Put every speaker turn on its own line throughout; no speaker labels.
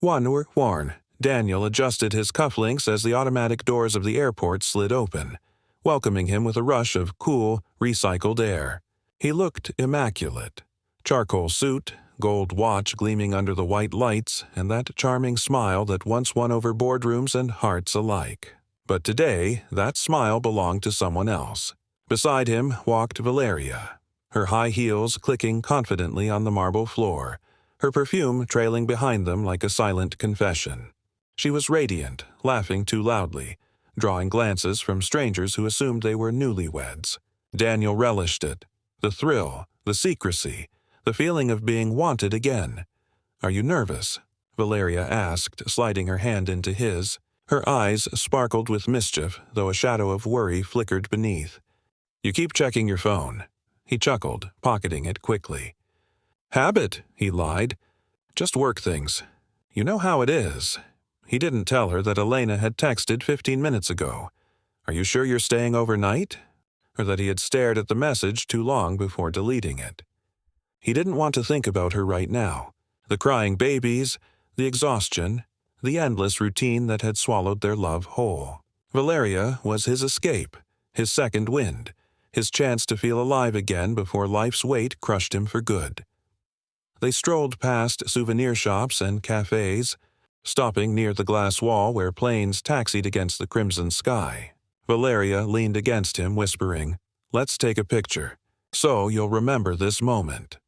One were worn. Daniel adjusted his cufflinks as the automatic doors of the airport slid open, welcoming him with a rush of cool, recycled air. He looked immaculate. Charcoal suit, gold watch gleaming under the white lights, and that charming smile that once won over boardrooms and hearts alike. But today, that smile belonged to someone else. Beside him walked Valeria, her high heels clicking confidently on the marble floor, her perfume trailing behind them like a silent confession. She was radiant, laughing too loudly, drawing glances from strangers who assumed they were newlyweds. Daniel relished it. The thrill, the secrecy, the feeling of being wanted again. "Are you nervous?" Valeria asked, sliding her hand into his. Her eyes sparkled with mischief, though a shadow of worry flickered beneath. "You keep checking your phone." He chuckled, pocketing it quickly. "Habit," he lied. "Just work things. You know how it is." He didn't tell her that Elena had texted 15 minutes ago. "Are you sure you're staying overnight?" Or that he had stared at the message too long before deleting it. He didn't want to think about her right now. The crying babies, the exhaustion, the endless routine that had swallowed their love whole. Valeria was his escape, his second wind, his chance to feel alive again before life's weight crushed him for good. They strolled past souvenir shops and cafes, stopping near the glass wall where planes taxied against the crimson sky. Valeria leaned against him, whispering, "Let's take a picture, so you'll remember this moment."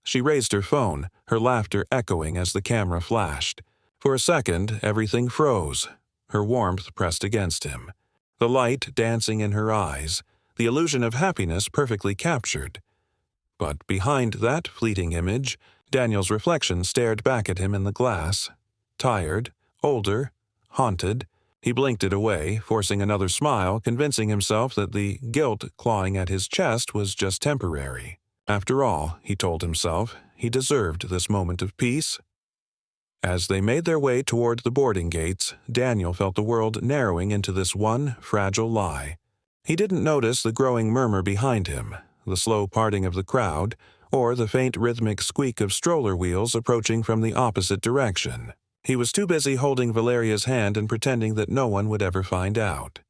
She raised her phone, her laughter echoing as the camera flashed. For a second, everything froze, her warmth pressed against him, the light dancing in her eyes, the illusion of happiness perfectly captured. But behind that fleeting image, Daniel's reflection stared back at him in the glass. Tired, older, haunted. He blinked it away, forcing another smile, convincing himself that the guilt clawing at his chest was just temporary. After all, he told himself, he deserved this moment of peace. As they made their way toward the boarding gates, Daniel felt the world narrowing into this one fragile lie. He didn't notice the growing murmur behind him, the slow parting of the crowd, or the faint rhythmic squeak of stroller wheels approaching from the opposite direction. He was too busy holding Valeria's hand and pretending that no one would ever find out.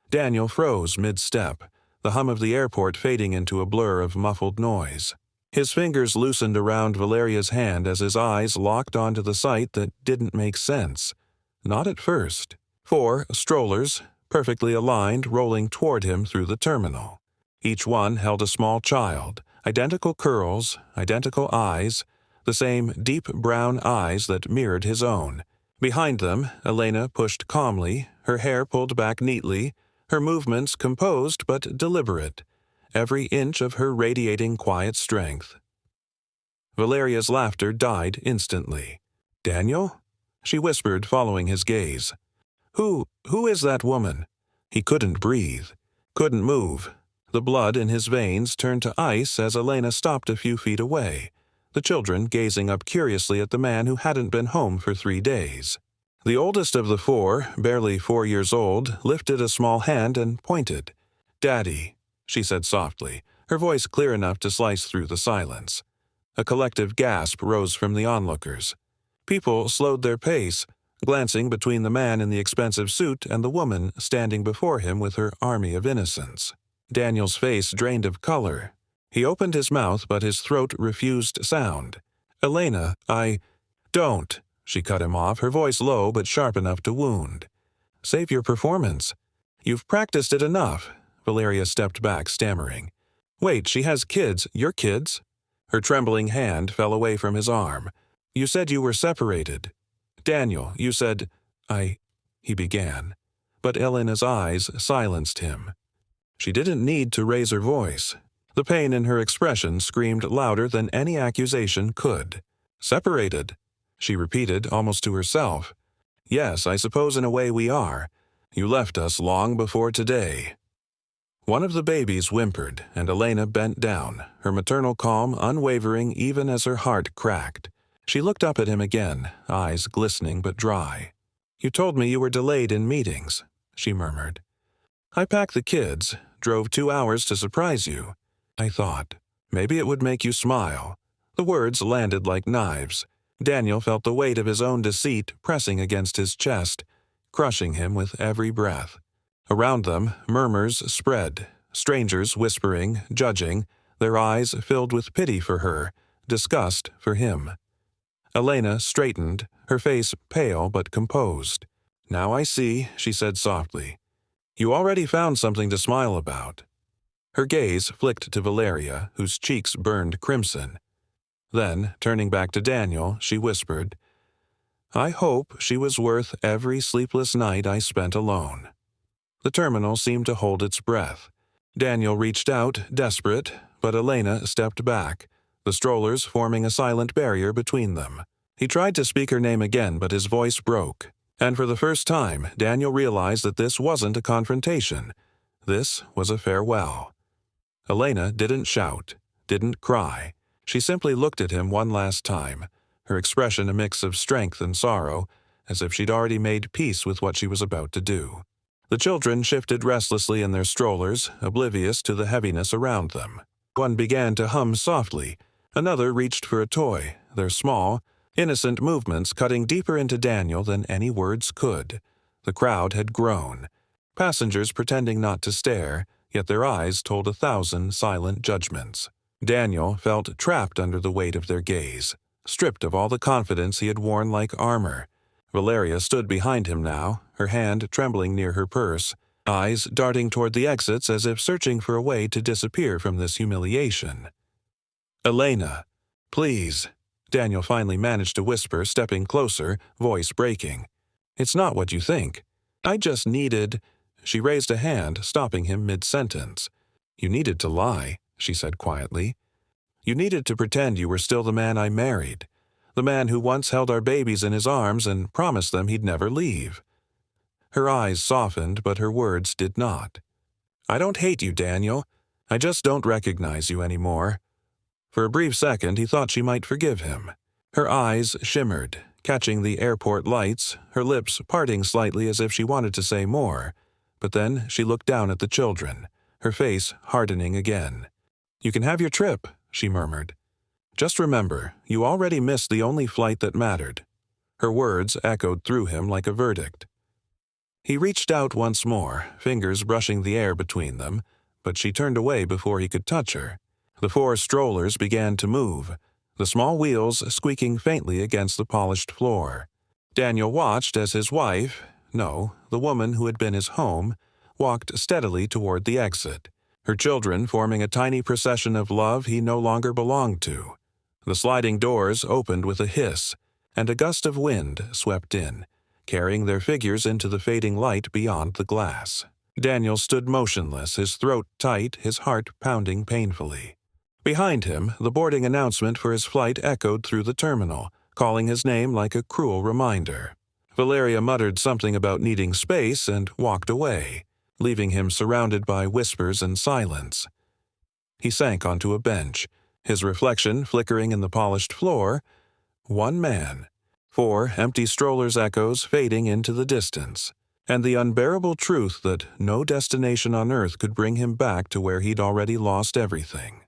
Daniel froze mid-step, the hum of the airport fading into a blur of muffled noise. His fingers loosened around Valeria's hand as his eyes locked onto the sight that didn't make sense. Not at first. 4 strollers, perfectly aligned, rolling toward him through the terminal. Each one held a small child, identical curls, identical eyes, the same deep brown eyes that mirrored his own. Behind them, Elena pushed calmly, her hair pulled back neatly, her movements composed but deliberate, every inch of her radiating quiet strength. Valeria's laughter died instantly. "Daniel?" she whispered, following his gaze. Who is that woman?" He couldn't breathe, couldn't move. The blood in his veins turned to ice as Elena stopped a few feet away, the children gazing up curiously at the man who hadn't been home for 3 days. The oldest of the 4, barely 4 years old, lifted a small hand and pointed. "Daddy," she said softly, her voice clear enough to slice through the silence. A collective gasp rose from the onlookers. People slowed their pace, glancing between the man in the expensive suit and the woman standing before him with her army of innocence. Daniel's face drained of color. He opened his mouth, but his throat refused sound. "Elena, Don't," she cut him off, her voice low but sharp enough to wound. "Save your performance. You've practiced it enough." Valeria stepped back, stammering. "Wait, she has kids. Your kids?" Her trembling hand fell away from his arm. "You said you were separated." "Daniel, you said—" he began. But Elena's eyes silenced him. She didn't need to raise her voice. The pain in her expression screamed louder than any accusation could. "Separated?" she repeated, almost to herself. "Yes, I suppose in a way we are. You left us long before today." One of the babies whimpered, and Elena bent down, her maternal calm unwavering even as her heart cracked. She looked up at him again, eyes glistening but dry. "You told me you were delayed in meetings," she murmured. "I packed the kids, drove 2 hours to surprise you. I thought, maybe it would make you smile." The words landed like knives. Daniel felt the weight of his own deceit pressing against his chest, crushing him with every breath. Around them, murmurs spread, strangers whispering, judging, their eyes filled with pity for her, disgust for him. Elena straightened, her face pale but composed. "Now I see," she said softly. "You already found something to smile about." Her gaze flicked to Valeria, whose cheeks burned crimson. Then, turning back to Daniel, she whispered, "I hope she was worth every sleepless night I spent alone." The terminal seemed to hold its breath. Daniel reached out, desperate, but Elena stepped back, the strollers forming a silent barrier between them. He tried to speak her name again, but his voice broke. And for the first time, Daniel realized that this wasn't a confrontation. This was a farewell. Elena didn't shout, didn't cry. She simply looked at him one last time, her expression a mix of strength and sorrow, as if she'd already made peace with what she was about to do. The children shifted restlessly in their strollers, oblivious to the heaviness around them. One began to hum softly. Another reached for a toy, their small, innocent movements cutting deeper into Daniel than any words could. The crowd had grown, passengers pretending not to stare, yet their eyes told 1,000 silent judgments. Daniel felt trapped under the weight of their gaze, stripped of all the confidence he had worn like armor. Valeria stood behind him now, her hand trembling near her purse, eyes darting toward the exits as if searching for a way to disappear from this humiliation. "Elena, please," Daniel finally managed to whisper, stepping closer, voice breaking. "It's not what you think. I just needed—" She raised a hand, stopping him mid-sentence. "You needed to lie," she said quietly. "You needed to pretend you were still the man I married, the man who once held our babies in his arms and promised them he'd never leave." Her eyes softened, but her words did not. "I don't hate you, Daniel. I just don't recognize you anymore." For a brief second, he thought she might forgive him. Her eyes shimmered, catching the airport lights, her lips parting slightly as if she wanted to say more. But then she looked down at the children, her face hardening again. "You can have your trip," she murmured. "Just remember, you already missed the only flight that mattered." Her words echoed through him like a verdict. He reached out once more, fingers brushing the air between them, but she turned away before he could touch her. The 4 strollers began to move, the small wheels squeaking faintly against the polished floor. Daniel watched as his wife, no, the woman who had been his home, walked steadily toward the exit, her children forming a tiny procession of love he no longer belonged to. The sliding doors opened with a hiss, and a gust of wind swept in, carrying their figures into the fading light beyond the glass. Daniel stood motionless, his throat tight, his heart pounding painfully. Behind him, the boarding announcement for his flight echoed through the terminal, calling his name like a cruel reminder. Valeria muttered something about needing space and walked away, leaving him surrounded by whispers and silence. He sank onto a bench, his reflection flickering in the polished floor. One man. 4 empty strollers' echoes fading into the distance, and the unbearable truth that no destination on earth could bring him back to where he'd already lost everything.